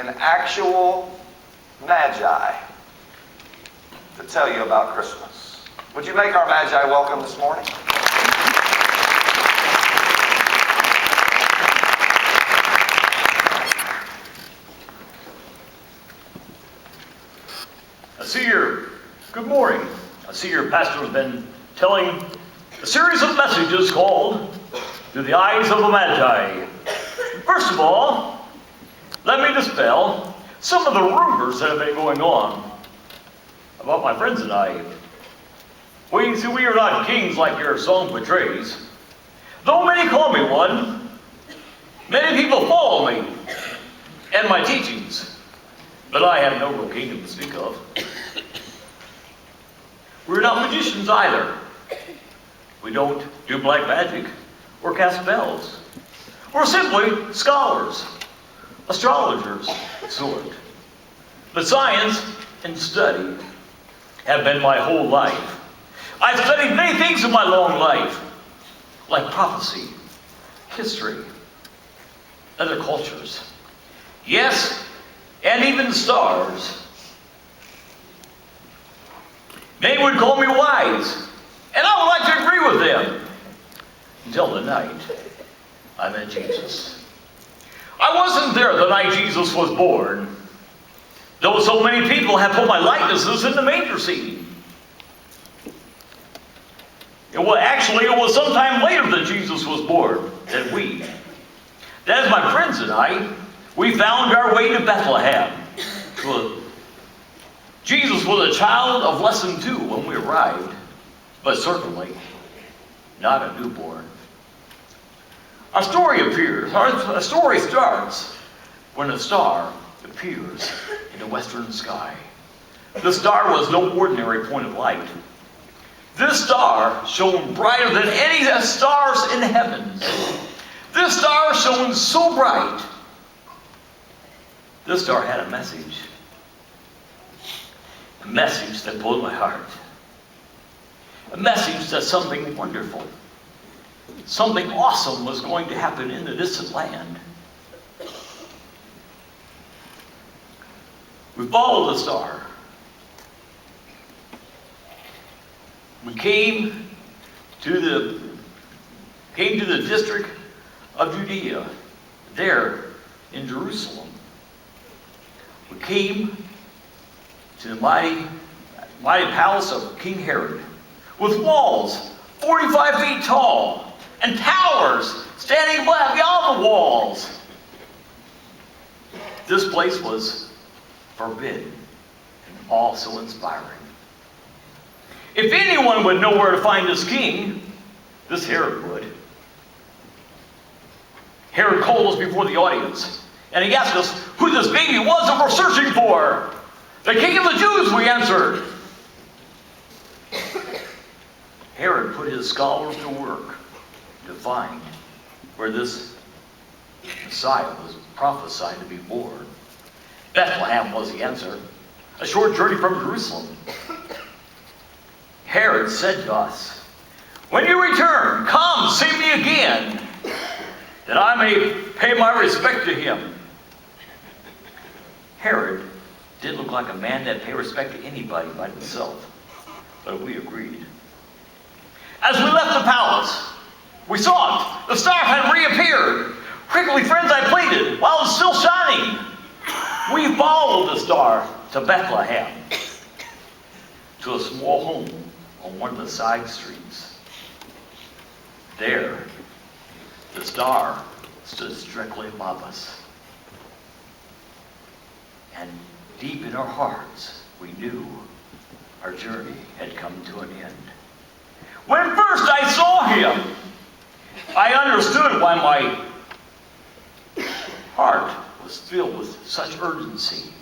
an actual Magi to tell you about Christmas. Would you make our Magi welcome this morning? Good morning. I see your pastor has been telling a series of messages called Through the Eyes of the Magi. First of all, let me dispel some of the rumors that have been going on about my friends and I. We are not kings like your song portrays. Though many call me one, many people follow me and my teachings, but I have no real kingdom to speak of. We're not magicians either. We don't do black magic or cast spells. We're simply scholars, astrologers, sort. But science and study have been my whole life. I've studied many things in my long life, like prophecy, history, other cultures. Yes, and even stars. Many would call me wise, and I would like to agree with them, until the night I met Jesus. I wasn't there the night Jesus was born, though so many people have put my likenesses in the manger scene. It was sometime later that Jesus was born that week. That is, my friends and I, we found our way to Bethlehem. Jesus was a child of less than 2 when we arrived, but certainly not a newborn. Our story starts when a star appears in the western sky. The star was no ordinary point of light. This star shone brighter than any stars in the heavens. This star shone so bright. This star had a message. A message that pulled my heart. A message that something wonderful, something awesome was going to happen in the distant land. We followed the star. We came to the district of Judea, there in Jerusalem. We came to the mighty palace of King Herod, with walls 45 feet tall and towers standing beyond the walls. This place was forbidden and also inspiring. If anyone would know where to find this king, this Herod would. Herod called us before the audience, and he asked us who this baby was that we're searching for. The King of the Jews, we answered. Herod put his scholars to work to find where this Messiah was prophesied to be born. Bethlehem was the answer, a short journey from Jerusalem. Herod said to us, "When you return, come see me again, that I may pay my respect to him." Herod didn't look like a man that paid respect to anybody by himself, but we agreed. As we left the palace, we saw it. The star had reappeared. "Quickly, friends," I pleaded, while it was still shining. We followed the star to Bethlehem, to a small home on one of the side streets. There, the star stood directly above us. And deep in our hearts, we knew our journey had come to an end. When first I saw him, I understood why my heart was filled with such urgency.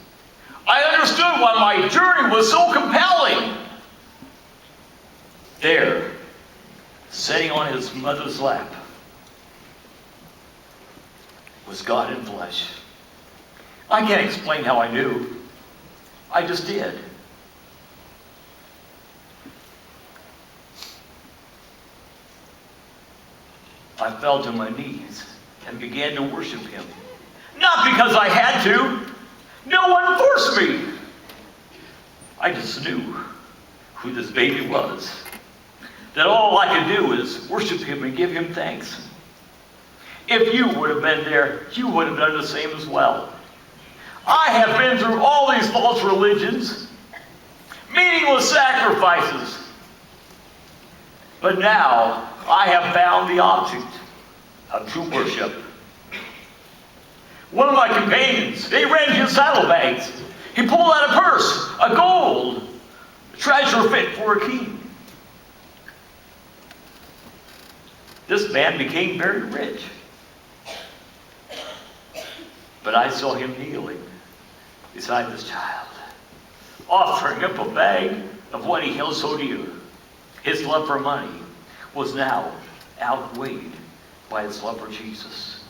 I understood why my journey was so compelling. There, sitting on his mother's lap, was God in flesh. I can't explain how I knew. I just did. I fell to my knees and began to worship him. Not because I had to, to me. I just knew who this baby was. That all I could do is worship him and give him thanks. If you would have been there, you would have done the same as well. I have been through all these false religions, meaningless sacrifices. But now I have found the object of true worship. One of my companions, he ran his saddlebags. He pulled out a purse, a gold treasure fit for a king. This man became very rich. But I saw him kneeling beside this child, offering up a bag of what he held so dear. His love for money was now outweighed by his love for Jesus.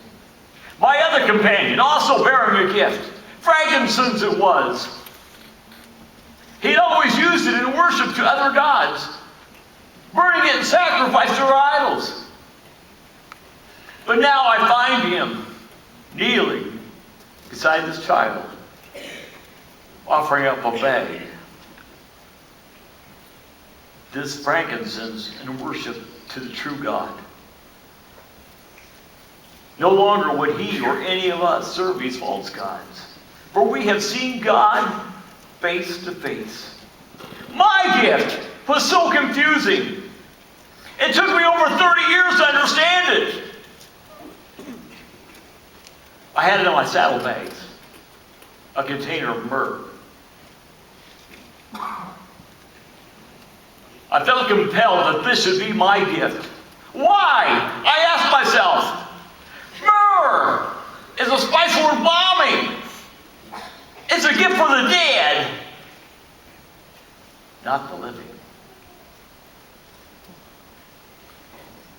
My other companion, also bearing a gift, frankincense it was. He'd always used it in worship to other gods, burning it in sacrifice to our idols. But now I find him kneeling beside this child, offering up a bag. This frankincense in worship to the true God. No longer would he or any of us serve these false gods, for we have seen God face to face. My gift was so confusing. It took me over 30 years to understand it. I had it in my saddlebags, a container of myrrh. I felt compelled that this should be my gift. Why? I asked myself. Myrrh is a spice for embalming. It's a gift for the dead, not the living.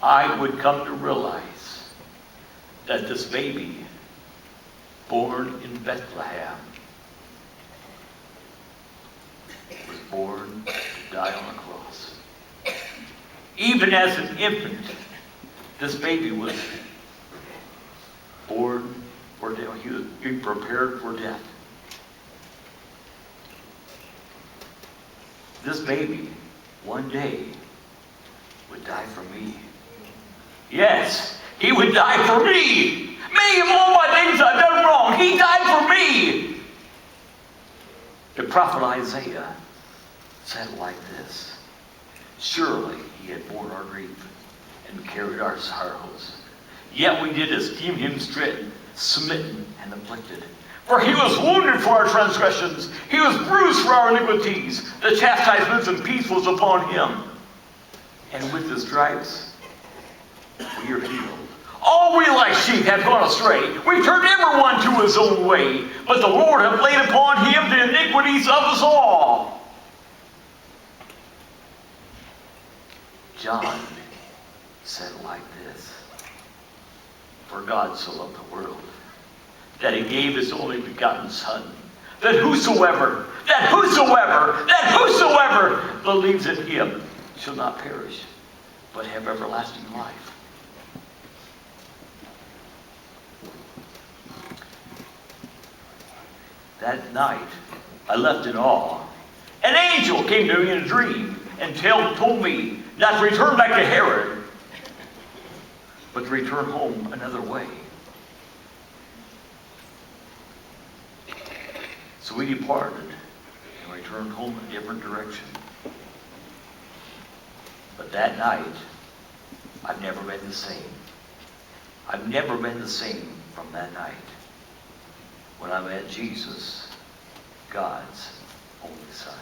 I would come to realize that this baby, born in Bethlehem, was born to die on a cross. Even as an infant, this baby was born for death. He was being prepared for death. This baby, one day, would die for me. Yes, he would die for me. Me and all my things I've done wrong. He died for me. The prophet Isaiah said it like this. Surely he had borne our grief and carried our sorrows. Yet we did esteem him stricken, smitten, and afflicted. For he was wounded for our transgressions. He was bruised for our iniquities. The chastisement of peace was upon him. And with his stripes, we are healed. All we like sheep have gone astray. We turned everyone to his own way. But the Lord hath laid upon him the iniquities of us all. John said it like this. For God so loved the world, that he gave his only begotten Son, that whosoever believes in him shall not perish, but have everlasting life. That night, I left in awe. An angel came to me in a dream and told me not to return back to Herod, but to return home another way. So we departed and returned home in a different direction. But that night, I've never been the same. I've never been the same from that night when I met Jesus, God's only Son.